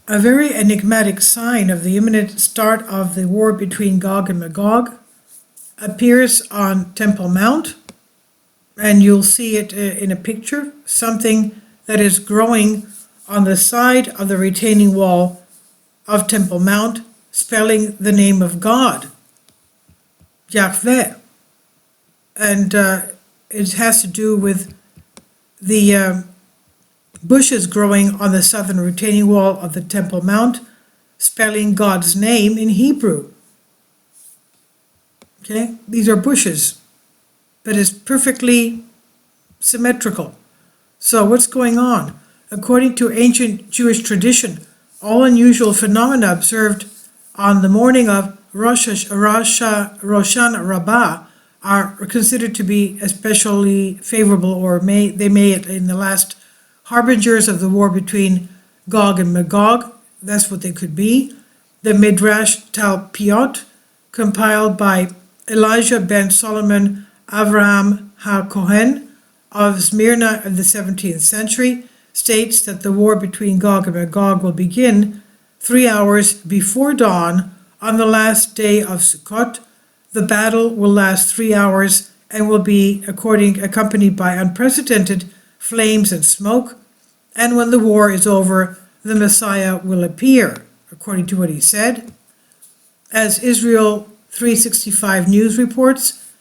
A very enigmatic sign of the imminent start of the war between Gog and Magog appears on Temple Mount, and you'll see it in a picture, something that is growing on the side of the retaining wall of Temple Mount, spelling the name of God, Yahweh. And it has to do with the bushes growing on the southern retaining wall of the Temple Mount, spelling God's name in Hebrew. Okay, these are bushes, but it's perfectly symmetrical. So what's going on? According to ancient Jewish tradition, all unusual phenomena observed on the morning of Rosh Hashanah Rabbah are considered to be especially favorable, or they may in the last harbingers of the war between Gog and Magog. That's what they could be. The Midrash Talpiot, compiled by Elijah ben Solomon Avraham HaKohen of Smyrna of the 17th century, states that the war between Gog and Magog will begin 3 hours before dawn on the last day of Sukkot. The battle will last 3 hours and will be accompanied by unprecedented flames and smoke, and when the war is over, the Messiah will appear, according to what he said. As Israel 365 News reports,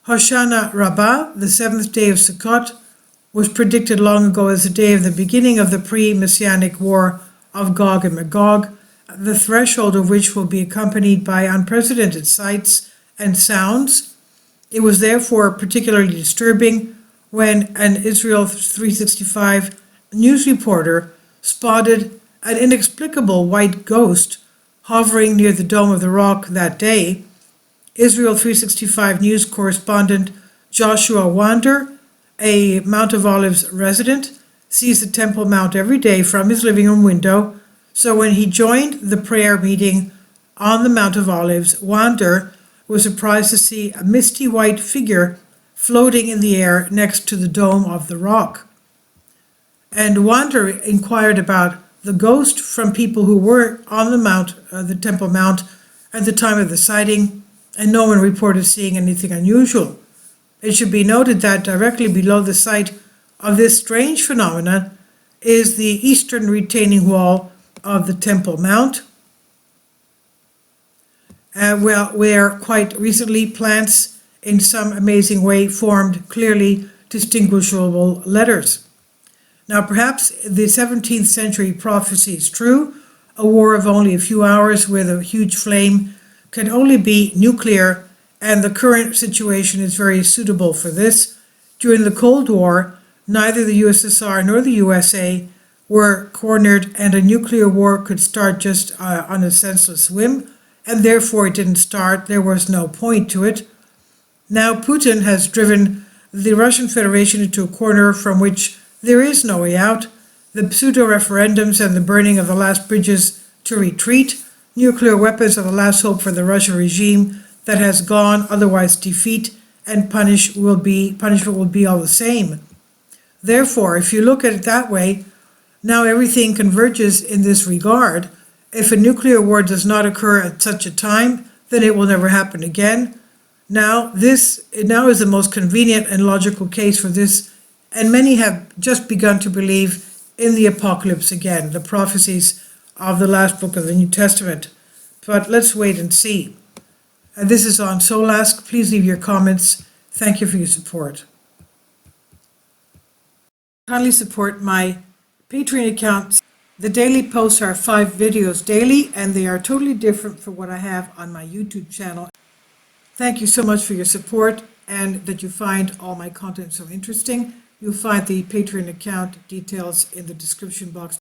Hoshana Rabbah, the seventh day of Sukkot, was predicted long ago as the day of the beginning of the pre-Messianic war of Gog and Magog, the threshold of which will be accompanied by unprecedented sights and sounds. It was therefore particularly disturbing when an Israel 365 news reporter spotted an inexplicable white ghost hovering near the Dome of the Rock that day. Israel 365 News correspondent Joshua Wander, a Mount of Olives resident, sees the Temple Mount every day from his living room window. So when he joined the prayer meeting on the Mount of Olives, Wander was surprised to see a misty white figure floating in the air next to the Dome of the Rock. And Wander inquired about the ghost from people who were on the Mount, the Temple Mount, at the time of the sighting, and no one reported seeing anything unusual. It should be noted that directly below the site of this strange phenomenon is the eastern retaining wall of the Temple Mount, where quite recently plants in some amazing way formed clearly distinguishable letters. Now perhaps the 17th century prophecy is true. A war of only a few hours with a huge flame can only be nuclear, and the current situation is very suitable for this. During the Cold War, neither the USSR nor the USA were cornered, and a nuclear war could start just on a senseless whim, and therefore it didn't start. There was no point to it. Now Putin has driven the Russian Federation into a corner from which there is no way out. The pseudo-referendums and the burning of the last bridges to retreat. Nuclear weapons are the last hope for the Russian regime that has gone, otherwise defeat and punishment will be all the same. Therefore, if you look at it that way, now everything converges in this regard. If a nuclear war does not occur at such a time, then it will never happen again. Now is the most convenient and logical case for this, and many have just begun to believe in the apocalypse again, the prophecies of the last book of the New Testament. But let's wait and see. This is on Solask. Please leave your comments. Thank you for your support. Kindly support my Patreon account. The daily posts are 5 videos daily, and they are totally different from what I have on my YouTube channel. Thank you so much for your support, and that you find all my content so interesting. You'll find the Patreon account details in the description box.